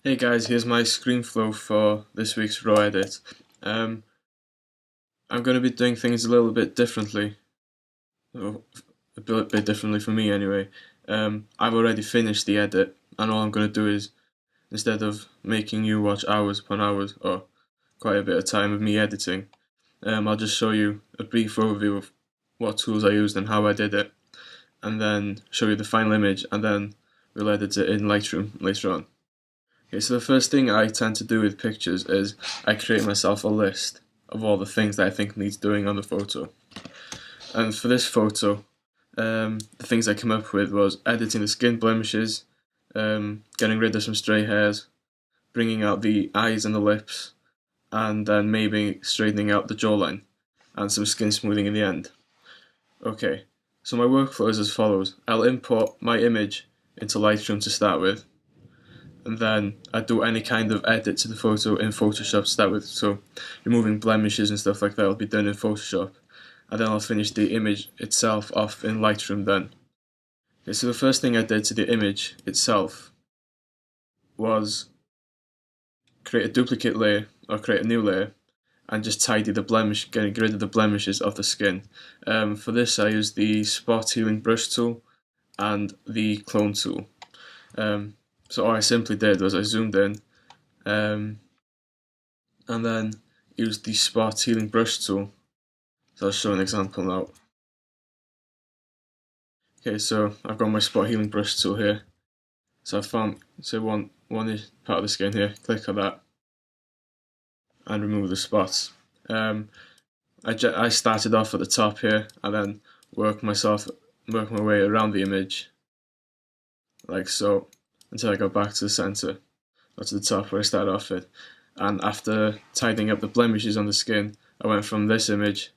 Hey guys, here's my screenflow for this week's Raw edit. Um, I'm going to be doing things a little bit differently, or a bit differently for me anyway. I've already finished the edit, and all I'm going to do is, instead of making you watch hours upon hours, or quite a bit of time of me editing, I'll just show you a brief overview of what tools I used and how I did it, and then show you the final image, and then we'll edit it in Lightroom later on. Okay, so the first thing I tend to do with pictures is I create myself a list of all the things that I think needs doing on the photo. And for this photo, the things I came up with was editing the skin blemishes, getting rid of some stray hairs, bringing out the eyes and the lips, and then maybe straightening out the jawline, and some skin smoothing in the end. Okay, so my workflow is as follows. I'll import my image into Lightroom to start with, and then I do any kind of edit to the photo in Photoshop to start with. So removing blemishes and stuff like that will be done in Photoshop, and then I'll finish the image itself off in Lightroom then. Okay, so the first thing I did to the image itself was create a duplicate layer, or create a new layer, and just tidy the blemish, getting rid of the blemishes of the skin. For this I used the spot healing brush tool and the clone tool. So all I simply did was I zoomed in, and then used the spot healing brush tool. So I'll show an example now. Okay, so I've got my spot healing brush tool here. So I found one part of the skin here. Click on that and remove the spots. I started off at the top here and then work my way around the image, like so, until I got back to the center, or to the top where I started off with. And after tidying up the blemishes on the skin, I went from this image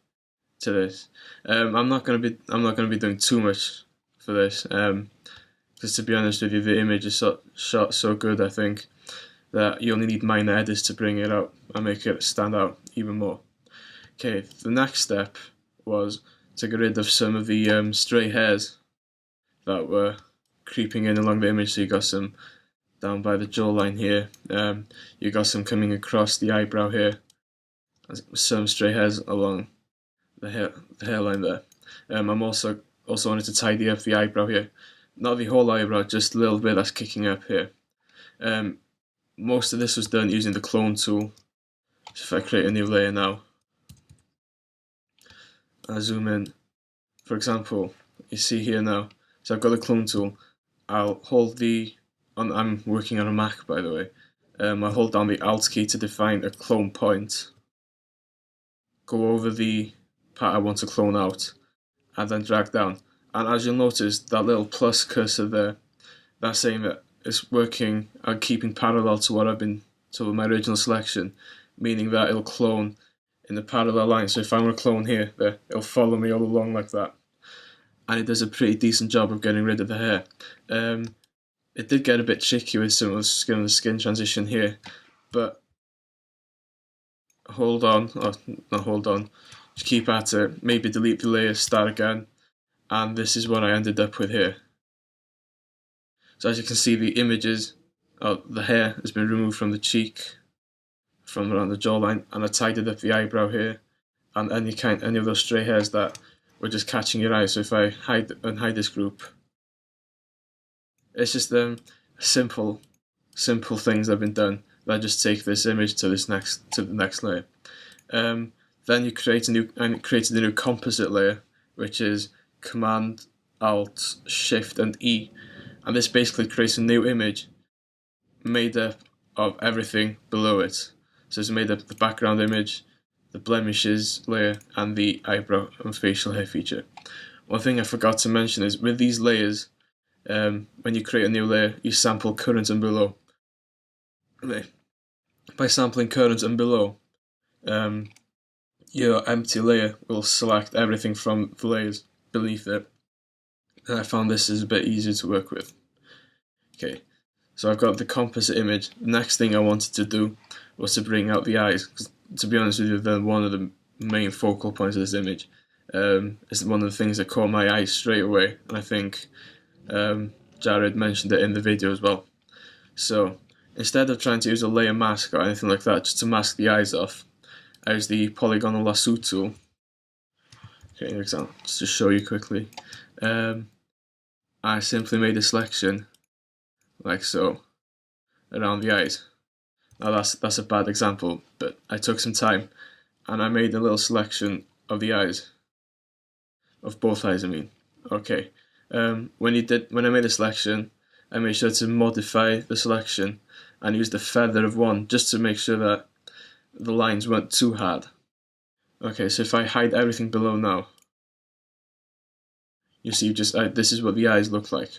to this. I'm not gonna be doing too much for this, because to be honest with you, the image is shot so good, I think, that you only need minor edits to bring it out and make it stand out even more. Okay, the next step was to get rid of some of the stray hairs that were creeping in along the image. So you got some down by the jawline here, you got some coming across the eyebrow here, some stray hairs along the hairline there. I'm also wanted to tidy up the eyebrow here, not the whole eyebrow, just a little bit that's kicking up here. Most of this was done using the clone tool. So if I create a new layer now, I zoom in, for example, you see here now, so I've got the clone tool. I'll hold I'm working on a Mac, by the way. I hold down the Alt key to define a clone point, go over the part I want to clone out, and then drag down. And as you'll notice, that little plus cursor there, that's saying that it's working and keeping parallel to my original selection, meaning that it'll clone in the parallel line. So if I want to clone here, there, it'll follow me all along like that. And it does a pretty decent job of getting rid of the hair. It did get a bit tricky with some of the skin transition here, but hold on, or not hold on, just keep at it, maybe delete the layer, start again, and this is what I ended up with here. So as you can see, the the hair has been removed from the cheek, from around the jawline, and I tidied up the eyebrow here, and any of those stray hairs that were just catching your eye. So if I unhide this group, it's just simple things that have been done. That just take this image to the next layer. Then you created a new composite layer, which is Command Alt Shift and E, and this basically creates a new image made up of everything below it. So it's made up of the background image, the blemishes layer, and the eyebrow and facial hair feature. One thing I forgot to mention is with these layers, when you create a new layer, you sample current and below. By sampling current and below, your empty layer will select everything from the layers beneath it. And I found this is a bit easier to work with. Okay, so I've got the composite image. The next thing I wanted to do was to bring out the eyes. To be honest with you, they're one of the main focal points of this image. It's one of the things that caught my eye straight away, and I think Jared mentioned it in the video as well. So instead of trying to use a layer mask or anything like that just to mask the eyes off, I use the polygonal lasso tool. Okay, an example, just to show you quickly. I simply made a selection like so around the eyes. Now that's a bad example, but I took some time and I made a little selection of the eyes, of both eyes I mean. Okay, when I made a selection, I made sure to modify the selection and use the feather of one just to make sure that the lines weren't too hard. Okay, so if I hide everything below now, you see this is what the eyes look like,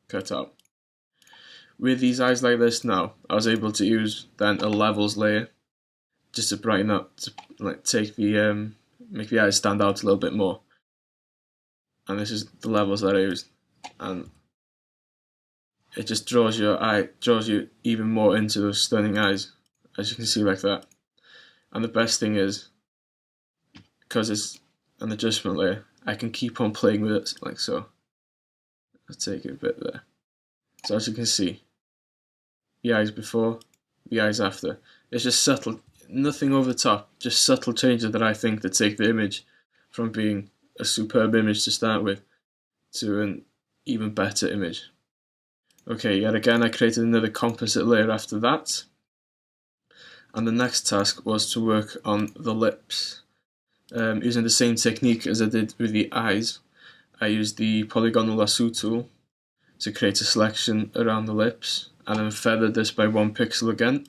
cut out. With these eyes like this now, I was able to use then a levels layer just to brighten up, to like make the eyes stand out a little bit more. And this is the levels that I used, and it just draws you even more into those stunning eyes, as you can see like that. And the best thing is, because it's an adjustment layer, I can keep on playing with it like so. I'll take it a bit there. So as you can see, the eyes before, the eyes after. It's just subtle, nothing over the top, just subtle changes that I think that take the image from being a superb image to start with to an even better image. Okay, yet again I created another composite layer after that. And the next task was to work on the lips. Using the same technique as I did with the eyes, I used the polygonal lasso tool to create a selection around the lips, and then feathered this by 1 pixel again,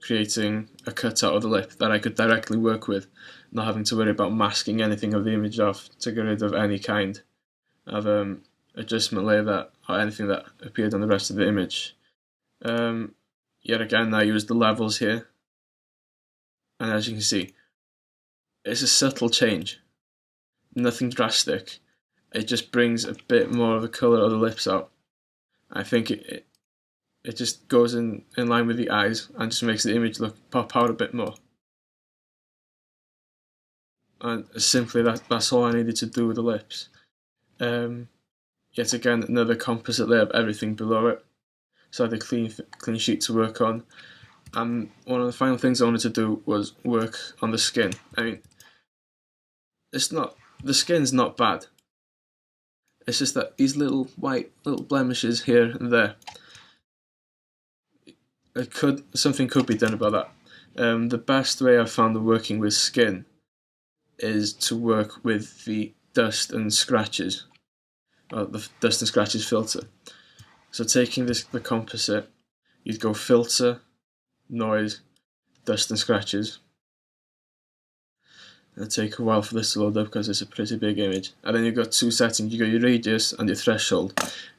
creating a cutout of the lip that I could directly work with, not having to worry about masking anything of the image off to get rid of any kind of adjustment layer or anything that appeared on the rest of the image. Yet again, I used the levels here, and as you can see, it's a subtle change, nothing drastic. It just brings a bit more of the colour of the lips out. I think it just goes in line with the eyes and just makes the image pop out a bit more. And simply that's all I needed to do with the lips. Yet again, another composite layer of everything below it. So I had a clean sheet to work on. And one of the final things I wanted to do was work on the skin. I mean, the skin's not bad. It's just that these little white blemishes here and there. Something could be done about that. The best way I've found of working with skin is to work with the dust and scratches, or the dust and scratches filter. So taking the composite, you'd go filter, noise, dust and scratches. It'll take a while for this to load up because it's a pretty big image. And then you've got 2 settings. You've got your radius and your threshold.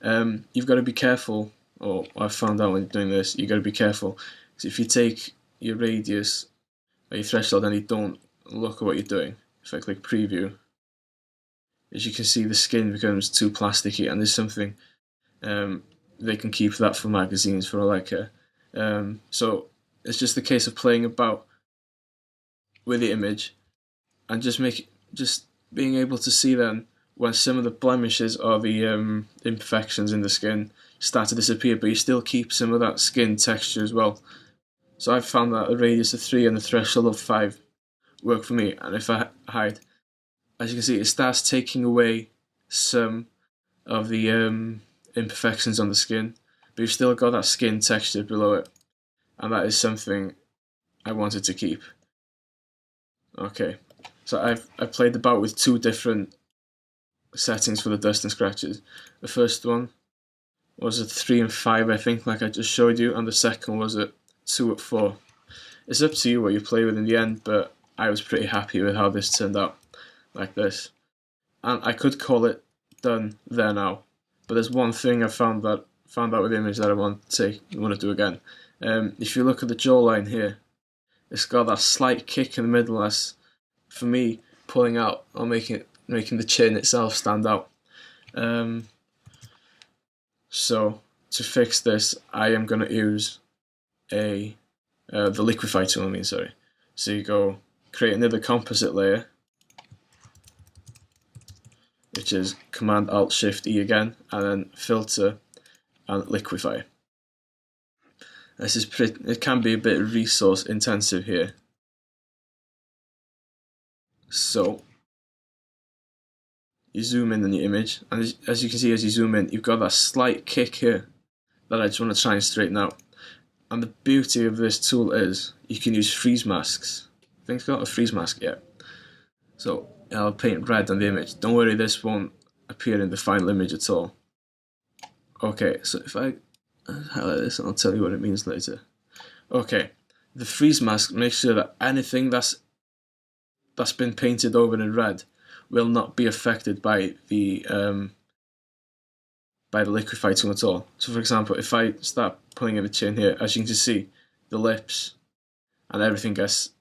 You've got to be careful, or I've found out when you're doing this, you've got to be careful. Because if you take your radius or your threshold and you don't look at what you're doing, if I click preview, as you can see, the skin becomes too plasticky, and there's something they can keep that for magazines for all I care. So it's just a case of playing about with the image and just being able to see then when some of the blemishes or the imperfections in the skin start to disappear, but you still keep some of that skin texture as well. So I've found that a radius of 3 and a threshold of 5 work for me, and if I hide, as you can see, it starts taking away some of the imperfections on the skin, but you've still got that skin texture below it, and that is something I wanted to keep. Okay, so I've played about with 2 different settings for the dust and scratches. The first one was at 3 and 5, I think, like I just showed you, and the second was at 2 and 4. It's up to you what you play with in the end, but I was pretty happy with how this turned out, like this. And I could call it done there now, but there's one thing I found out with the image that I want to do again. If you look at the jawline here, it's got that slight kick in the middle that's, for me, pulling out or making the chin itself stand out. So to fix this, I am going to use the liquify tool. So you go create another composite layer, which is Command Alt Shift E again, and then filter and liquify. This is it can be a bit resource intensive here. So you zoom in on the image, and as you can see, as you zoom in, you've got that slight kick here that I just want to try and straighten out. And the beauty of this tool is you can use freeze masks. I think it's got a freeze mask yet. So I'll paint red on the image. Don't worry, this won't appear in the final image at all. Okay, so if I highlight this, I'll tell you what it means later. Okay, the freeze mask makes sure that anything that's been painted over in red will not be affected by the liquify tool at all. So for example, if I start pulling in the chin here, as you can see, the lips and everything gets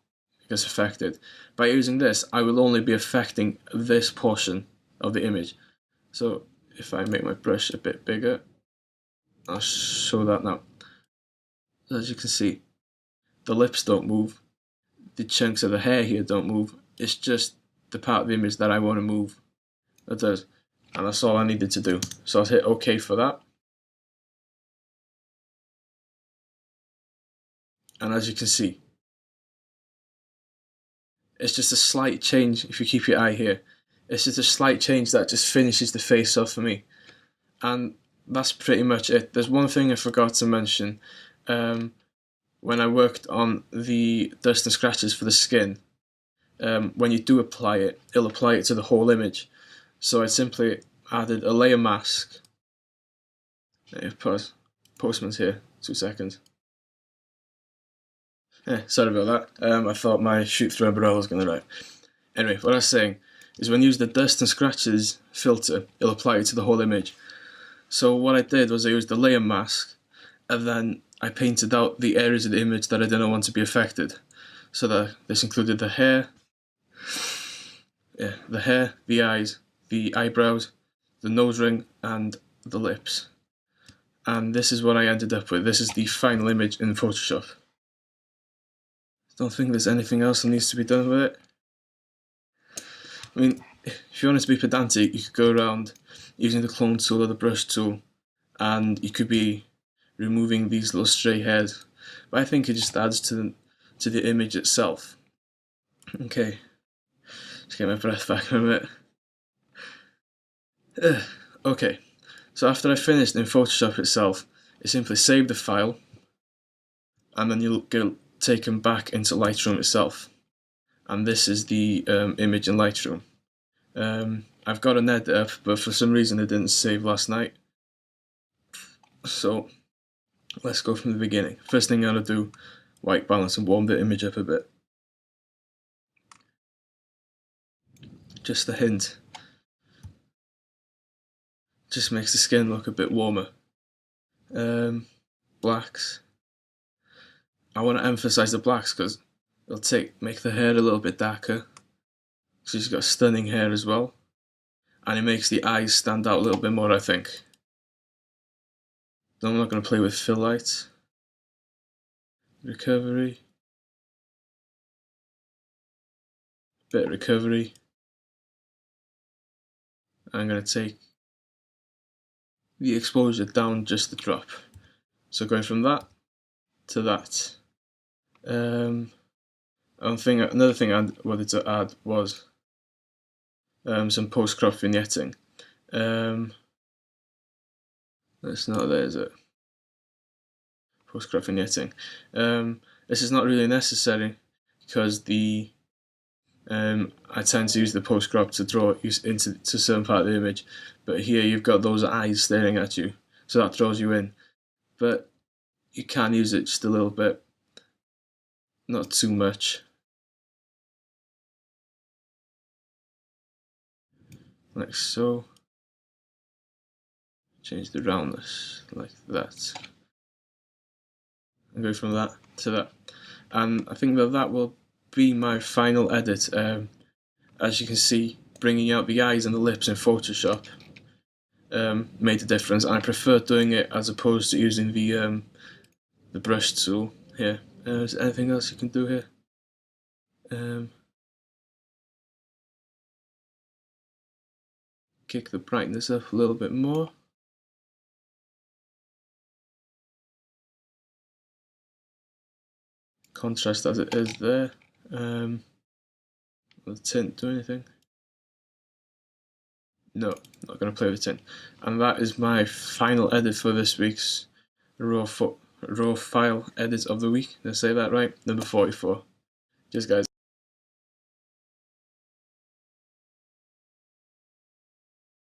affected. By using this, I will only be affecting this portion of the image. So if I make my brush a bit bigger, I'll show that now. As you can see, the lips don't move, the chunks of the hair here don't move, it's just the part of the image that I want to move that does. And that's all I needed to do. So I'll hit OK for that. And as you can see, it's just a slight change. If you keep your eye here, it's just a slight change that just finishes the face off for me. And that's pretty much it. There's one thing I forgot to mention. When I worked on the dust and scratches for the skin, when you do apply it, it'll apply it to the whole image. So I simply added a layer mask. Pause. Postman's here. 2 seconds. Sorry about that. I thought my shoot through umbrella was going to arrive. Anyway, what I was saying is when you use the dust and scratches filter, it'll apply it to the whole image. So what I did was I used the layer mask, and then I painted out the areas of the image that I didn't want to be affected. So that this included the hair, the eyes, the eyebrows, the nose ring, and the lips. And this is what I ended up with. This is the final image in Photoshop. Don't think there's anything else that needs to be done with it. I mean, if you want to be pedantic, you could go around using the clone tool or the brush tool, and you could be removing these little stray hairs. But I think it just adds to the image itself. Okay, let's get my breath back for a minute. Okay, so after I finished in Photoshop itself, I simply save the file, and then you'll get taken back into Lightroom itself. And this is the image in Lightroom. I've got an edit up, but for some reason it didn't save last night. So let's go from the beginning. First thing I'm going to do, white balance and warm the image up a bit. Just a hint. Just makes the skin look a bit warmer. Blacks. I want to emphasize the blacks because it'll make the hair a little bit darker. She's got stunning hair as well, and it makes the eyes stand out a little bit more, I think. I'm not going to play with fill lights. Recovery. Bit of recovery. I'm going to take the exposure down just a drop. So going from that to that. Another thing I wanted to add was some post-crop vignetting. That's not there, is it? Post-crop vignetting. This is not really necessary because I tend to use the post-crop to draw into a certain part of the image, but here you've got those eyes staring at you, so that draws you in. But you can use it just a little bit, not too much. Like so. Change the roundness like that. And go from that to that. And I think that will be my final edit. As you can see, bringing out the eyes and the lips in Photoshop made a difference, and I prefer doing it as opposed to using the brush tool here. Is there anything else you can do here? Kick the brightness up a little bit more. contrast as it is there. Will the tint do anything? No, not going to play with tint. And that is my final edit for this week's raw file edit of the week. Did I say that right? Number 44. Cheers, guys.